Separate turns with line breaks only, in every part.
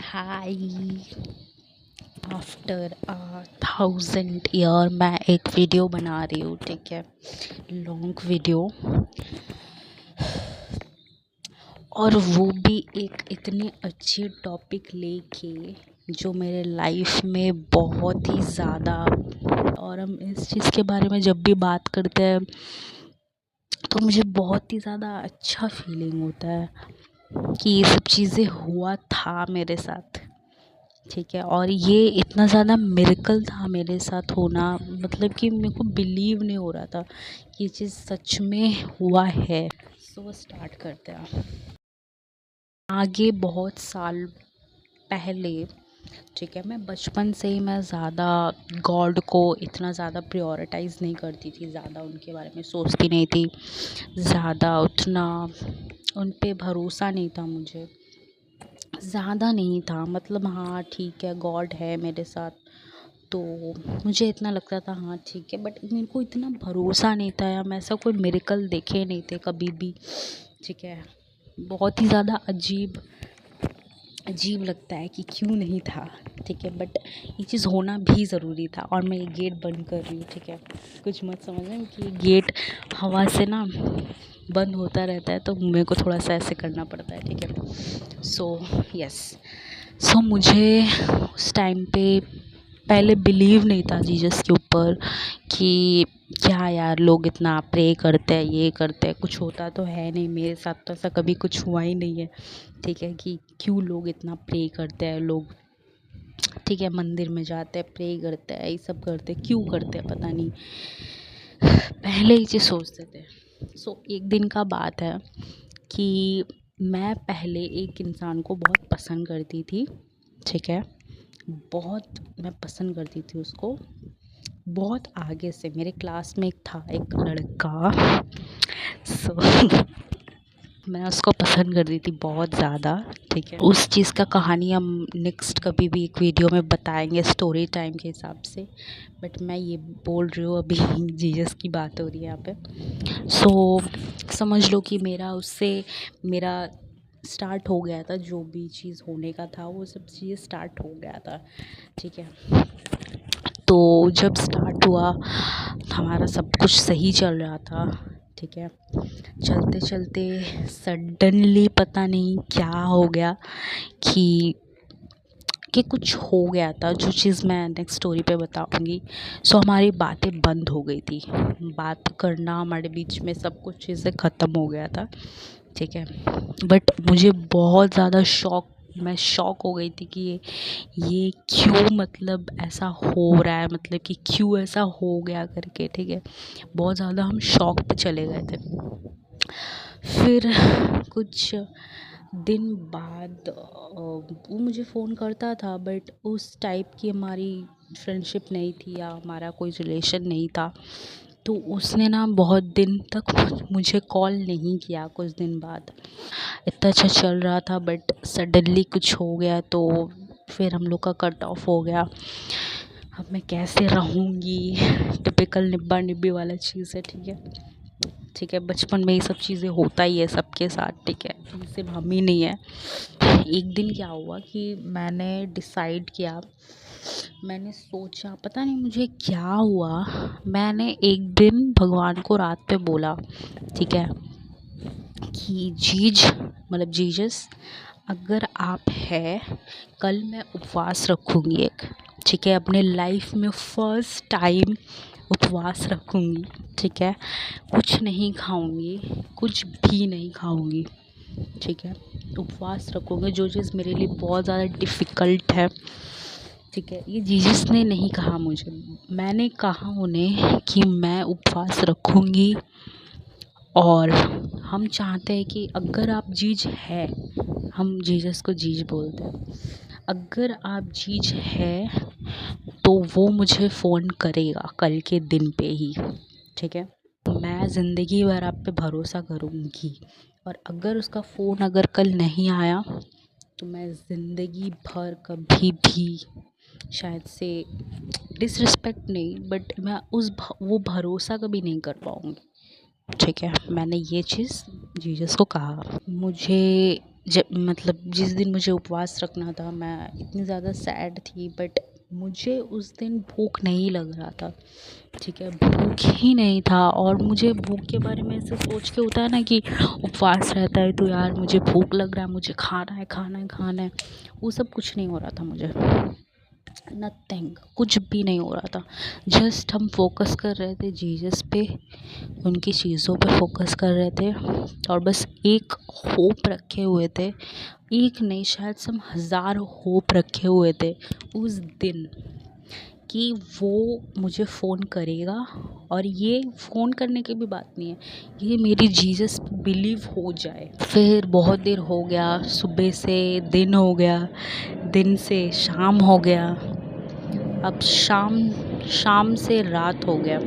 हाय। After 1000 year मैं एक video बना रही हूँ, ठीक है, लॉन्ग वीडियो। और वो भी एक इतनी अच्छी टॉपिक लेके जो मेरे लाइफ में बहुत ही ज़्यादा, और हम इस चीज़ के बारे में जब भी बात करते हैं तो मुझे बहुत ही ज़्यादा अच्छा फीलिंग होता है कि ये सब चीज़ें हुआ था मेरे साथ, ठीक है। और ये इतना ज़्यादा मिरेकल था मेरे साथ होना, मतलब कि मेरे को बिलीव नहीं हो रहा था कि ये चीज़ सच में हुआ है। सो स्टार्ट करते हैं। आगे बहुत साल पहले, ठीक है, मैं बचपन से ही मैं ज़्यादा गॉड को इतना ज़्यादा प्रायोरिटाइज़ नहीं करती थी, ज़्यादा उनके बारे में सोचती नहीं थी, ज़्यादा उतना उन पे भरोसा नहीं था मुझे, ज़्यादा नहीं था। मतलब हाँ ठीक है, गॉड है मेरे साथ, तो मुझे इतना लगता था हाँ ठीक है, बट मेरे को इतना भरोसा नहीं था, या मैं ऐसा कोई मिरेकल देखे नहीं थे कभी भी, ठीक है। बहुत ही ज़्यादा अजीब अजीब लगता है कि क्यों नहीं था, ठीक है, बट ये चीज़ होना भी ज़रूरी था। और मैं ये गेट बंद कर रही हूँ, ठीक है, कुछ मत समझना कि ये गेट हवा से ना बंद होता रहता है, तो मेरे को थोड़ा सा ऐसे करना पड़ता है, ठीक है। सो यस, सो मुझे उस टाइम पे पहले बिलीव नहीं था जीसस के ऊपर कि क्या यार लोग इतना प्रे करते हैं, ये करते हैं, कुछ होता तो है नहीं। मेरे साथ तो ऐसा कभी कुछ हुआ ही नहीं है, ठीक है, कि क्यों लोग इतना प्रे करते हैं, लोग, ठीक है, मंदिर में जाते हैं, प्रे करते हैं, ये सब करते हैं, क्यों करते हैं पता नहीं, पहले ही चीज़ सोचते थे। सो एक दिन का बात है कि मैं पहले एक इंसान को बहुत पसंद करती थी, ठीक है, बहुत मैं पसंद करती थी उसको, बहुत आगे से। मेरे क्लास में एक था एक लड़का, सो मैं उसको पसंद करती थी बहुत ज़्यादा, ठीक है। उस चीज़ का कहानी हम नेक्स्ट कभी भी एक वीडियो में बताएंगे स्टोरी टाइम के हिसाब से, बट मैं ये बोल रही हूँ अभी जीसस की बात हो रही है यहाँ पे। सो समझ लो कि मेरा उससे मेरा स्टार्ट हो गया था, जो भी चीज़ होने का था वो सब चीज़ स्टार्ट हो गया था, ठीक है। तो जब स्टार्ट हुआ हमारा सब कुछ सही चल रहा था, ठीक है, चलते चलते सडनली पता नहीं क्या हो गया कि कुछ हो गया था, जो चीज़ मैं नेक्स्ट स्टोरी पे बताऊंगी। सो हमारी बातें बंद हो गई थी, बात करना हमारे बीच में, सब कुछ चीज़ें ख़त्म हो गया था, ठीक है। बट मुझे बहुत ज़्यादा मैं शॉक हो गई थी कि ये क्यों, मतलब ऐसा हो रहा है, मतलब कि क्यों ऐसा हो गया करके, ठीक है। बहुत ज़्यादा हम शॉक पे चले गए थे। फिर कुछ दिन बाद वो मुझे फ़ोन करता था, बट उस टाइप की हमारी फ्रेंडशिप नहीं थी या हमारा कोई रिलेशन नहीं था। तो उसने ना बहुत दिन तक मुझे कॉल नहीं किया। कुछ दिन बाद इतना अच्छा चल रहा था, बट सडनली कुछ हो गया, तो फिर हम लोग का कट ऑफ हो गया। अब मैं कैसे रहूँगी, टिपिकल निब्बा निब्बी वाला चीज़ है, ठीक है, ठीक है। बचपन में ये सब चीज़ें होता ही है सबके साथ, ठीक है, सिर्फ हम ही नहीं है। एक दिन क्या हुआ कि मैंने डिसाइड किया, मैंने सोचा, पता नहीं मुझे क्या हुआ, मैंने एक दिन भगवान को रात पे बोला, ठीक है, कि मतलब जीसस, अगर आप है, कल मैं उपवास रखूँगी एक, ठीक है, अपने लाइफ में फ़र्स्ट टाइम उपवास रखूँगी, ठीक है, कुछ नहीं खाऊँगी, कुछ भी नहीं खाऊँगी, ठीक है, उपवास रखूँगी, जो चीज़ मेरे लिए बहुत ज़्यादा डिफ़िकल्ट है, ठीक है। ये जीसस ने नहीं कहा मुझे, मैंने कहा उन्हें कि मैं उपवास रखूँगी। और हम चाहते हैं कि अगर आप जीज है, हम जीसस को जीज बोलते हैं, अगर आप जीज है तो वो मुझे फ़ोन करेगा कल के दिन पे ही, ठीक है। मैं ज़िंदगी भर आप पे भरोसा करूँगी, और अगर उसका फ़ोन अगर कल नहीं आया तो मैं ज़िंदगी भर कभी भी, शायद से डिसरिस्पेक्ट नहीं, बट मैं वो भरोसा कभी नहीं कर पाऊँगी, ठीक है। मैंने ये चीज़ जीसस को कहा। मुझे मतलब जिस दिन मुझे उपवास रखना था, मैं इतनी ज़्यादा सैड थी, बट मुझे उस दिन भूख नहीं लग रहा था। ठीक है, भूख ही नहीं था। और मुझे भूख के बारे में ऐसे सोच के होता है ना कि उपवास रहता है तो यार मुझे भूख लग रहा है, मुझे खाना है खाना है खाना है, वो सब कुछ नहीं हो रहा था मुझे। नथिंग, कुछ भी नहीं हो रहा था। जस्ट हम फोकस कर रहे थे जीसस पे, उनकी चीज़ों पे फोकस कर रहे थे, और बस एक होप रखे हुए थे, एक नहीं शायद से हम 1000 होप रखे हुए थे उस दिन कि वो मुझे फ़ोन करेगा। और ये फ़ोन करने की भी बात नहीं है, ये मेरी जीसस पे बिलीव हो जाए। फिर बहुत देर हो गया, सुबह से दिन हो गया, दिन से शाम हो गया, अब शाम से रात हो गया।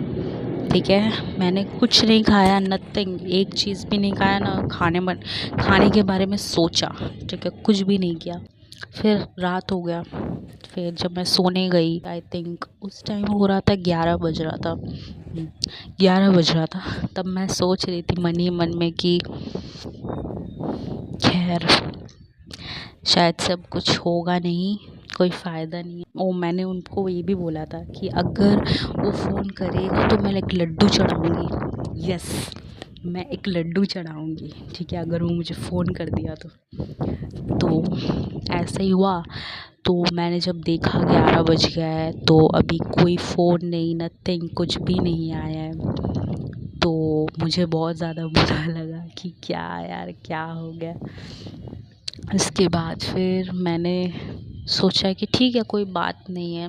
ठीक है, मैंने कुछ नहीं खाया, नथिंग, एक चीज़ भी नहीं खाया, ना खाने के बारे में सोचा। ठीक है, कुछ भी नहीं किया। फिर रात हो गया, फिर जब मैं सोने गई, आई थिंक उस टाइम हो रहा था 11 बज रहा था, 11 बज रहा था। तब मैं सोच रही थी मन ही मन में कि खैर शायद सब कुछ होगा नहीं, कोई फ़ायदा नहीं है। और मैंने उनको ये भी बोला था कि अगर वो फ़ोन करेगा तो मैं एक लड्डू चढ़ाऊँगी। यस, मैं एक लड्डू चढ़ाऊँगी। ठीक है, अगर वो मुझे फ़ोन कर दिया तो ऐसा ही हुआ। तो मैंने जब देखा 11 बज गया है तो अभी कोई फ़ोन नहीं, नथिंग, कुछ भी नहीं आया है, तो मुझे बहुत ज़्यादा बुरा लगा कि क्या यार क्या हो गया। इसके बाद फिर मैंने सोचा कि ठीक है, कोई बात नहीं है,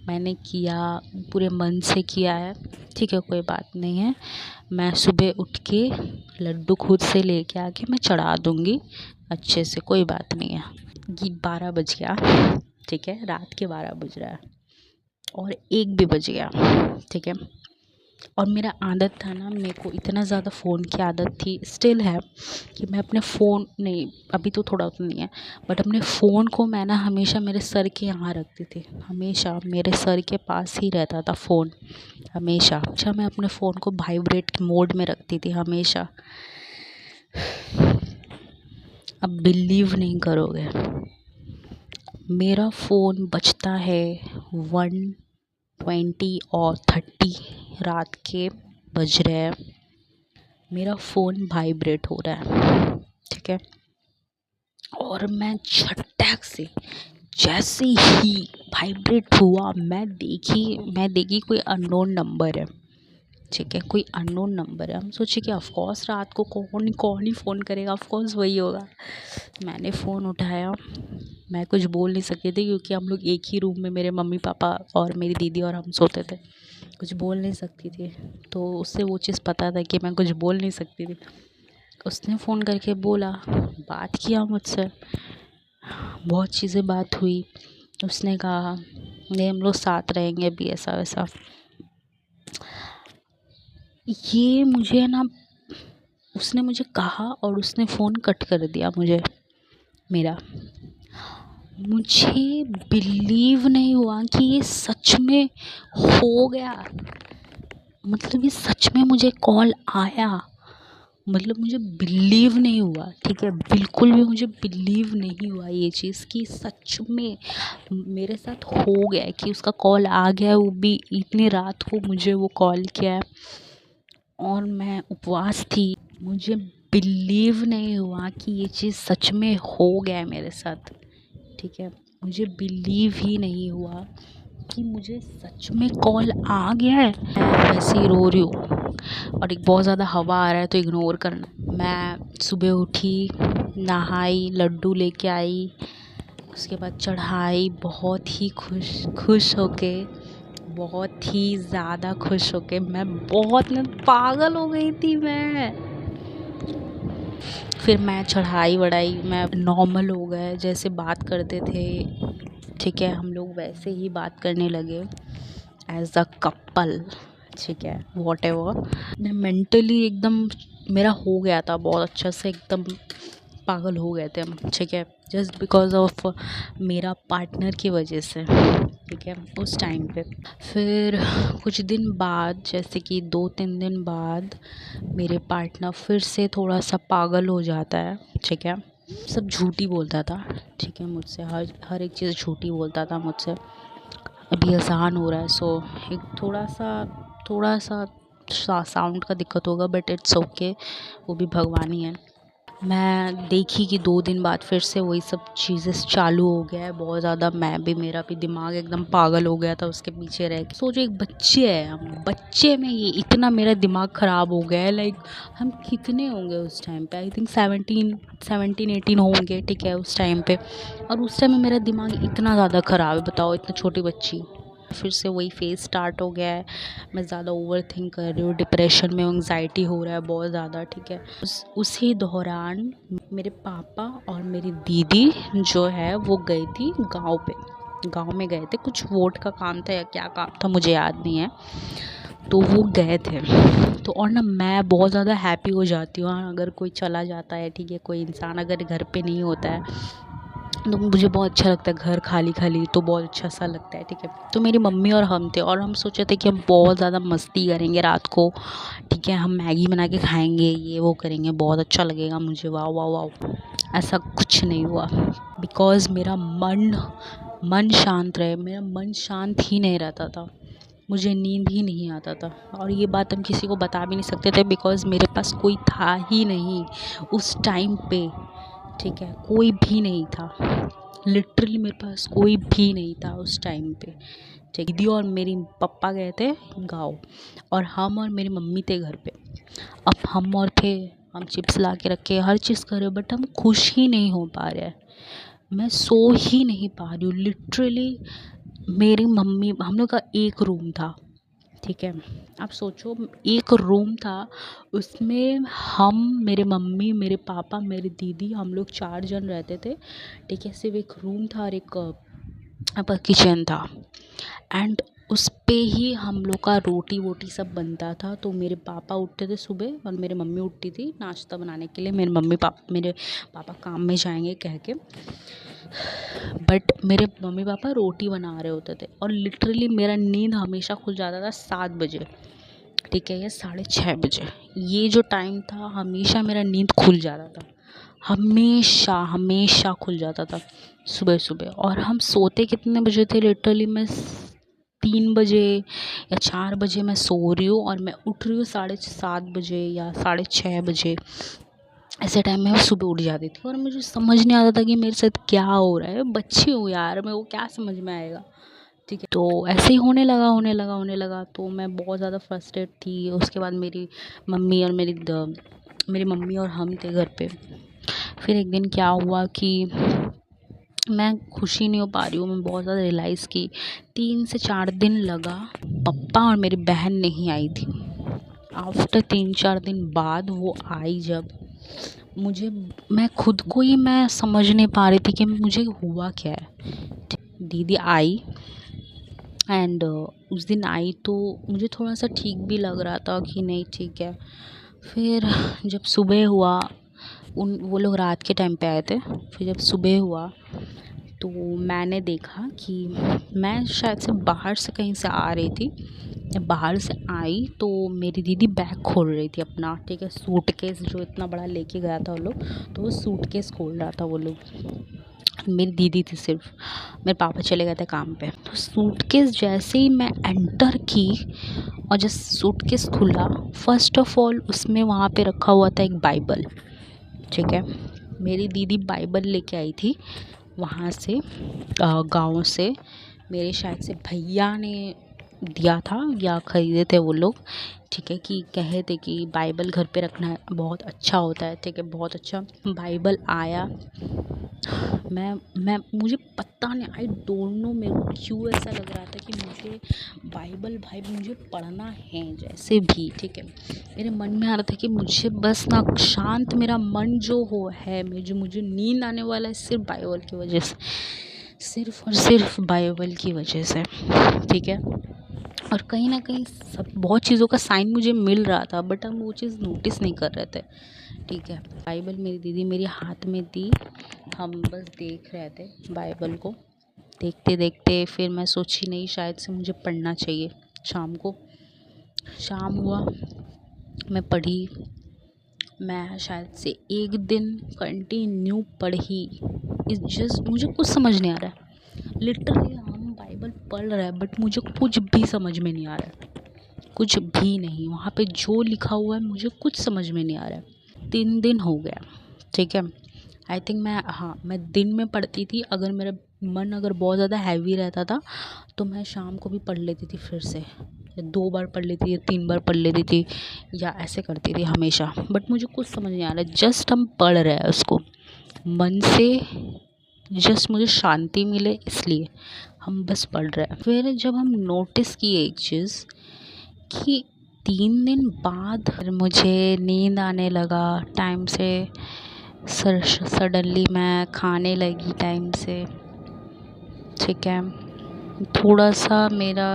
मैंने किया, पूरे मन से किया है, ठीक है, कोई बात नहीं है, मैं सुबह उठ के लड्डू खुद से लेके आके मैं चढ़ा दूँगी अच्छे से, कोई बात नहीं है। ये 12 बज गया, ठीक है, रात के 12 बज रहा है और 1 भी बज गया। ठीक है, और मेरा आदत था ना, मेरे को इतना ज़्यादा फ़ोन की आदत थी, स्टिल है, कि मैं अपने फ़ोन नहीं, अभी तो थोड़ा उतना नहीं है, बट अपने फ़ोन को मैं ना हमेशा मेरे सर के यहाँ रखती थी, हमेशा मेरे सर के पास ही रहता था फ़ोन, हमेशा। अच्छा, मैं अपने फ़ोन को वाइब्रेट मोड में रखती थी हमेशा। अब बिलीव नहीं करोगे, मेरा फ़ोन बजता है 1:20 और 30 रात के बज रहे हैं, मेरा फ़ोन वाइब्रेट हो रहा है। ठीक है, और मैं झटक से, जैसे ही वाइब्रेट हुआ, मैं देखी कोई अननोन नंबर है। ठीक है, कोई अननोन नंबर है। हम सोचे कि ऑफ कोर्स रात को कौन ही फ़ोन करेगा, ऑफ कोर्स वही होगा। मैंने फ़ोन उठाया, मैं कुछ बोल नहीं सकी थी क्योंकि हम लोग एक ही रूम में, मेरे मम्मी पापा और मेरी दीदी और हम सोते थे, कुछ बोल नहीं सकती थी, तो उससे वो चीज़ पता था कि मैं कुछ बोल नहीं सकती थी। उसने फ़ोन करके बोला, बात किया मुझसे, बहुत चीज़ें बात हुई। उसने कहा नहीं हम लोग साथ रहेंगे अभी, ऐसा वैसा। ये मुझे ना, उसने मुझे कहा और उसने फ़ोन कट कर दिया मेरा। मुझे बिलीव नहीं हुआ कि ये सच में हो गया, मतलब ये सच में मुझे कॉल आया, मतलब मुझे बिलीव नहीं हुआ। ठीक है, बिल्कुल भी मुझे बिलीव नहीं हुआ ये चीज़ कि सच में मेरे साथ हो गया है, कि उसका कॉल आ गया है, वो भी इतनी रात को मुझे वो कॉल किया है, और मैं उपवास थी। मुझे बिलीव नहीं हुआ कि ये चीज़ सच में हो गया है मेरे साथ। ठीक है, मुझे बिलीव ही नहीं हुआ कि मुझे सच में कॉल आ गया है। मैं वैसे ही रो रही हूँ और एक बहुत ज़्यादा हवा आ रहा है, तो इग्नोर करना। मैं सुबह उठी, नहाई, लड्डू लेके आई, उसके बाद चढ़ाई, बहुत ही खुश होके, बहुत ही ज़्यादा खुश होके, मैं बहुत ना पागल हो गई थी मैं। फिर मैं चढ़ाई वढ़ाई, मैं नॉर्मल हो गए, जैसे बात करते थे, ठीक है, हम लोग वैसे ही बात करने लगे एज अ कपल। ठीक है, वॉट एवर, मैं मेंटली एकदम, मेरा हो गया था बहुत अच्छा से, एकदम पागल हो गए थे हम। ठीक है, जस्ट बिकॉज ऑफ मेरा पार्टनर की वजह से। ठीक है, उस टाइम पे फिर कुछ दिन बाद, जैसे कि 2-3 दिन बाद, मेरे पार्टनर फिर से थोड़ा सा पागल हो जाता है। ठीक है, सब झूठी बोलता था, ठीक है, मुझसे हर हर एक चीज़ झूठी बोलता था मुझसे। अभी अज़ान हो रहा है, सो एक थोड़ा सा साउंड का दिक्कत होगा, बट इट्स ओके, वो भी भगवान ही है। मैं देखी कि 2 दिन बाद फिर से वही सब चीज़ें चालू हो गया है बहुत ज़्यादा। मेरा भी दिमाग एकदम पागल हो गया था उसके पीछे रह के। सोचो एक बच्चे है, हम बच्चे में ये इतना मेरा दिमाग ख़राब हो गया है। लाइक हम कितने होंगे उस टाइम पे, आई थिंक 17-18 होंगे, ठीक है, उस टाइम पे। और उस टाइम में मेरा दिमाग इतना ज़्यादा ख़राब है, बताओ, इतनी छोटी बच्ची। फिर से वही फेज़ स्टार्ट हो गया है। मैं ज़्यादा ओवर थिंक कर रही हूँ, डिप्रेशन में, एंग्जाइटी हो रहा है बहुत ज़्यादा, ठीक है। उसी दौरान मेरे पापा और मेरी दीदी जो है वो गई थी गांव पे। गांव में गए थे, कुछ वोट का काम था या क्या काम था मुझे याद नहीं है, तो वो गए थे। तो और ना मैं बहुत ज़्यादा हैप्पी हो जाती हूँ अगर कोई चला जाता है, ठीक है, कोई इंसान अगर घर पे नहीं होता है तो मुझे बहुत अच्छा लगता है। घर खाली खाली तो बहुत अच्छा सा लगता है, ठीक है। तो मेरी मम्मी और हम थे, और हम सोचे थे कि हम बहुत ज़्यादा मस्ती करेंगे रात को, ठीक है, हम मैगी बना के खाएंगे, ये वो करेंगे, बहुत अच्छा लगेगा मुझे, वाह वाह वाह। ऐसा कुछ नहीं हुआ, बिकॉज़ मेरा मन शांत रहे, मेरा मन शांत ही नहीं रहता था, मुझे नींद ही नहीं आता था। और ये बात हम किसी को बता भी नहीं सकते थे, बिकॉज़ मेरे पास कोई था ही नहीं उस टाइम पे, ठीक है, कोई भी नहीं था। लिटरली मेरे पास कोई भी नहीं था उस टाइम पे, ठीक। दीदी और मेरी पापा गए थे गाँव, और हम और मेरी मम्मी थे घर पे। अब हम और थे, हम चिप्स ला के रखे, हर चीज़ कर रहे, बट हम खुश ही नहीं हो पा रहे हैं। मैं सो ही नहीं पा रही हूँ लिटरली। मेरी मम्मी, हम लोग का एक रूम था, ठीक है, आप सोचो, एक रूम था, उसमें हम, मेरे मम्मी, मेरे पापा, मेरी दीदी, हम लोग 4 जन रहते थे, ठीक है। सिर्फ एक रूम था और एक किचन था, एंड उस पे ही हम लोग का रोटी वोटी सब बनता था। तो मेरे पापा उठते थे सुबह और मेरी मम्मी उठती थी नाश्ता बनाने के लिए। मेरे पापा काम में जाएंगे कह के, बट मेरे मम्मी पापा रोटी बना रहे होते थे, और लिटरली मेरा नींद हमेशा खुल जाता था 7 बजे, ठीक है, या 6:30 बजे। ये जो टाइम था हमेशा मेरा नींद खुल जाता था, हमेशा हमेशा खुल जाता था सुबह सुबह। और हम सोते कितने बजे थे, लिटरली मैं 3 बजे या 4 बजे मैं सो रही हूँ, और मैं उठ रही हूँ 7:30 बजे या 6:30 बजे। ऐसे टाइम में मैं सुबह उठ जाती थी, और मुझे समझ नहीं आता था कि मेरे साथ क्या हो रहा है। बच्ची हूँ यार, मेरे को क्या समझ में आएगा, ठीक है। तो ऐसे ही होने लगा। तो मैं बहुत ज़्यादा फ्रस्ट्रेट थी। उसके बाद मेरी मम्मी और हम थे घर पे। फिर एक दिन क्या हुआ कि मैं खुशी नहीं हो पा रही हूँ, मैं बहुत ज़्यादा रियलाइज़ की। 3 से 4 दिन लगा, पप्पा और मेरी बहन नहीं आई थी। आफ्टर 3-4 दिन बाद वो आई जब, मुझे, मैं खुद को ही मैं समझ नहीं पा रही थी कि मुझे हुआ क्या है। दीदी आई, एंड उस दिन आई तो मुझे थोड़ा सा ठीक भी लग रहा था कि नहीं ठीक है। फिर जब सुबह हुआ, वो लोग रात के टाइम पे आए थे। फिर जब सुबह हुआ तो मैंने देखा कि मैं शायद से बाहर से कहीं से आ रही थी। जब बाहर से आई तो मेरी दीदी बैग खोल रही थी अपना, ठीक है, सूटकेस जो इतना बड़ा लेके गया था वो लोग, तो वो सूटकेस खोल रहा था वो लोग। मेरी दीदी थी सिर्फ, मेरे पापा चले गए थे काम पे। तो सूटकेस जैसे ही मैं एंटर की और जब सूटकेस खुला, फर्स्ट ऑफ ऑल उसमें वहाँ पे रखा हुआ था एक बाइबल, ठीक है। मेरी दीदी बाइबल लेके आई थी वहाँ से, गाँव से। मेरे शायद से भैया ने दिया था या ख़रीदे थे वो लोग, ठीक है, कि कहे थे कि बाइबल घर पे रखना बहुत अच्छा होता है, ठीक है। बहुत अच्छा बाइबल आया। मैं मुझे पता नहीं, आई डोंट नो मेरे को क्यों ऐसा लग रहा था कि मुझे बाइबल भाई मुझे पढ़ना है जैसे भी, ठीक है। मेरे मन में आ रहा था कि मुझे बस ना शांत मेरा मन जो हो है, मुझे नींद आने वाला है सिर्फ बाइबल की वजह से, सिर्फ और सिर्फ बाइबल की वजह से, ठीक है। और कहीं ना कहीं सब बहुत चीज़ों का साइन मुझे मिल रहा था, बट हम वो चीज़ नोटिस नहीं कर रहे थे, ठीक है। बाइबल मेरी दीदी मेरे हाथ में दी, हम बस देख रहे थे बाइबल को। देखते देखते फिर मैं सोची नहीं, शायद से मुझे पढ़ना चाहिए। शाम हुआ, मैं पढ़ी, मैं शायद से एक दिन कंटिन्यू पढ़ी। इस जस्ट मुझे कुछ समझ नहीं आ रहा है। लिटरली हम बाइबल पढ़ रहे हैं बट मुझे कुछ भी समझ में नहीं आ रहा है, कुछ भी नहीं। वहाँ पे जो लिखा हुआ है मुझे कुछ समझ में नहीं आ रहा है। 3 दिन हो गया, ठीक है। आई थिंक मैं दिन में पढ़ती थी। अगर मेरा मन अगर बहुत ज़्यादा हैवी रहता था तो मैं शाम को भी पढ़ लेती थी फिर से, या 2 बार पढ़ लेती थी या 3 बार पढ़ लेती थी, या ऐसे करती थी हमेशा। बट मुझे कुछ समझ नहीं आ रहा है। जस्ट हम पढ़ रहे हैं उसको मन से, जस्ट मुझे शांति मिले इसलिए हम बस पढ़ रहे हैं। फिर जब हम नोटिस किए एक चीज़ कि 3 दिन बाद मुझे नींद आने लगा टाइम से। सडनली मैं खाने लगी टाइम से, ठीक है। थोड़ा सा मेरा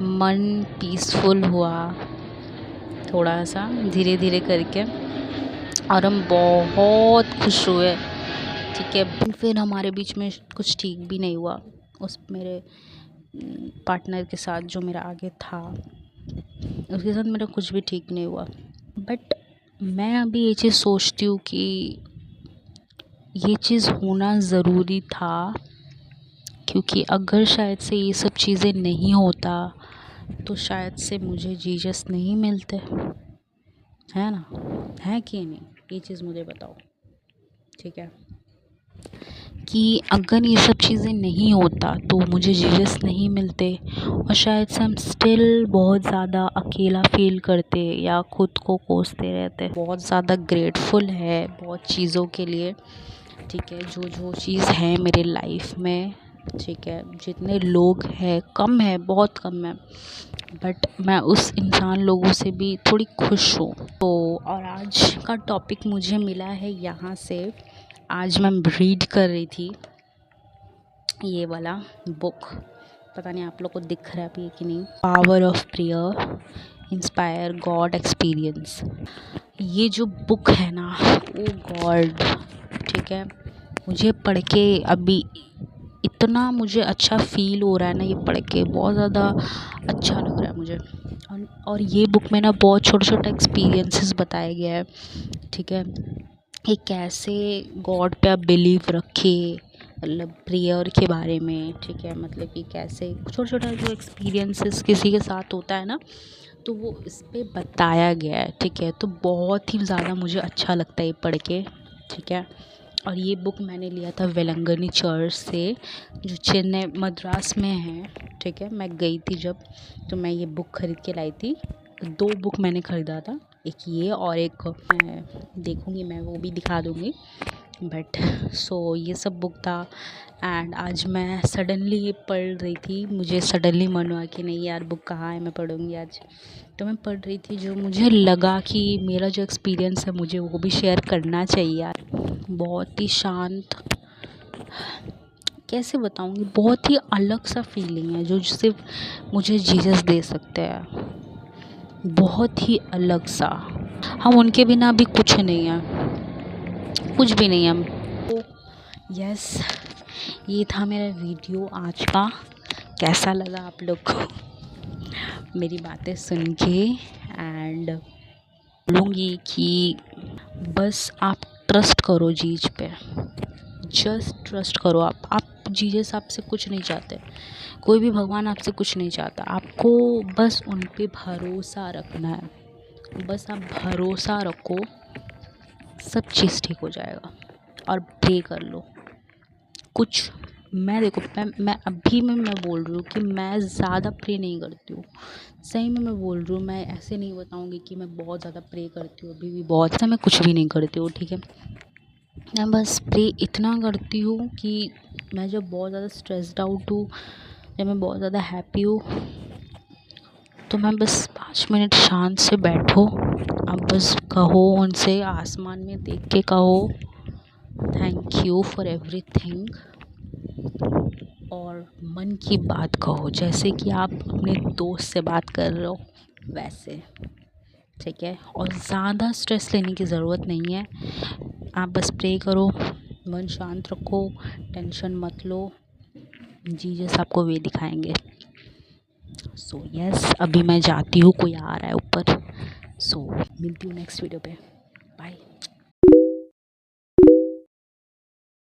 मन पीसफुल हुआ, थोड़ा सा धीरे धीरे करके, और हम बहुत खुश हुए, ठीक है। फिर हमारे बीच में कुछ ठीक भी नहीं हुआ उस मेरे पार्टनर के साथ, जो मेरा आगे था उसके साथ मेरा कुछ भी ठीक नहीं हुआ। बट मैं अभी ये चीज़ सोचती हूँ कि ये चीज़ होना ज़रूरी था, क्योंकि अगर शायद से ये सब चीज़ें नहीं होता तो शायद से मुझे जीसस नहीं मिलते, है ना, है कि नहीं? ये चीज़ मुझे बताओ, ठीक है। कि अगर ये सब चीज़ें नहीं होता तो मुझे जीसस नहीं मिलते, और शायद से हम स्टिल बहुत ज़्यादा अकेला फील करते या खुद को कोसते रहते। बहुत ज़्यादा ग्रेटफुल है बहुत चीज़ों के लिए, ठीक है, जो चीज़ है मेरे लाइफ में, ठीक है। जितने लोग हैं, कम है, बहुत कम है, बट मैं उस इंसान लोगों से भी थोड़ी खुश हूँ। तो और आज का टॉपिक मुझे मिला है यहाँ से। आज मैं रीड कर रही थी ये वाला बुक, पता नहीं आप लोग को दिख रहा है अभी कि नहीं, power of prayer inspire God experience. ये जो बुक है ना, ओ गॉड, ठीक है, मुझे पढ़ के अभी इतना मुझे अच्छा फील हो रहा है ना, ये पढ़ के बहुत ज़्यादा अच्छा लग रहा है मुझे। और ये बुक में ना बहुत छोटा छोटा एक्सपीरियंसेस बताया गया है, ठीक है, कि कैसे गॉड पे आप बिलीव रखे, मतलब प्रेयर के बारे में, ठीक है। मतलब कि कैसे छोटा छोटा जो एक्सपीरियंसेस किसी के साथ होता है ना, तो वो इस पे बताया गया है, ठीक है। तो बहुत ही ज़्यादा मुझे अच्छा लगता है ये पढ़ के, ठीक है। और ये बुक मैंने लिया था वेलंगनी चर्च से, जो चेन्नई मद्रास में है, ठीक है। मैं गई थी जब, तो मैं ये बुक ख़रीद के लाई थी। 2 बुक मैंने ख़रीदा था, एक ये और एक मैं देखूँगी, मैं वो भी दिखा दूँगी। बट सो ये सब बुक था। एंड आज मैं सडनली ये पढ़ रही थी, मुझे सडनली मन हुआ कि नहीं यार बुक कहाँ है, मैं पढ़ूँगी आज। तो मैं पढ़ रही थी, जो मुझे लगा कि मेरा जो एक्सपीरियंस है मुझे वो भी शेयर करना चाहिए यार। बहुत ही शांत, कैसे बताऊँगी, बहुत ही अलग सा फीलिंग है जो सिर्फ मुझे जीसस दे सकते हैं, बहुत ही अलग सा। हम उनके बिना भी कुछ नहीं हैं, कुछ भी नहीं हम। तो यस, ये था मेरा वीडियो आज का। कैसा लगा आप लोग को मेरी बातें सुन के? एंड बोलूँगी कि बस आप ट्रस्ट करो जीज पे, जस्ट ट्रस्ट करो। आप जीसस आपसे कुछ नहीं चाहते, कोई भी भगवान आपसे कुछ नहीं चाहता, आपको बस उन पे भरोसा रखना है। बस आप भरोसा रखो, सब चीज़ ठीक हो जाएगा। और प्रे कर लो कुछ। मैं देखो, मैं अभी मैं बोल रही हूँ कि मैं ज़्यादा प्रे नहीं करती हूँ, सही में मैं बोल रही हूँ। मैं ऐसे नहीं बताऊँगी कि मैं बहुत ज़्यादा प्रे करती हूँ, अभी भी बहुत सा मैं कुछ भी नहीं करती हूँ, ठीक है। मैं बस प्रे इतना करती हूँ कि मैं जब बहुत ज़्यादा स्ट्रेस्ड आउट हूँ, जब मैं बहुत ज़्यादा हैप्पी हूँ, तो मैं बस 5 मिनट शांत से बैठो, आप बस कहो उनसे, आसमान में देख के कहो थैंक यू फॉर एवरीथिंग, और मन की बात कहो, जैसे कि आप अपने दोस्त से बात कर रहे हो वैसे, ठीक है। और ज़्यादा स्ट्रेस लेने की ज़रूरत नहीं है, आप बस प्रे करो, मन शांत रखो, टेंशन मत लो, जीसस आपको वे दिखाएंगे। सो यस, अभी मैं जाती हूँ, कोई आ रहा है ऊपर। सो मिलती हूँ नेक्स्ट वीडियो पे।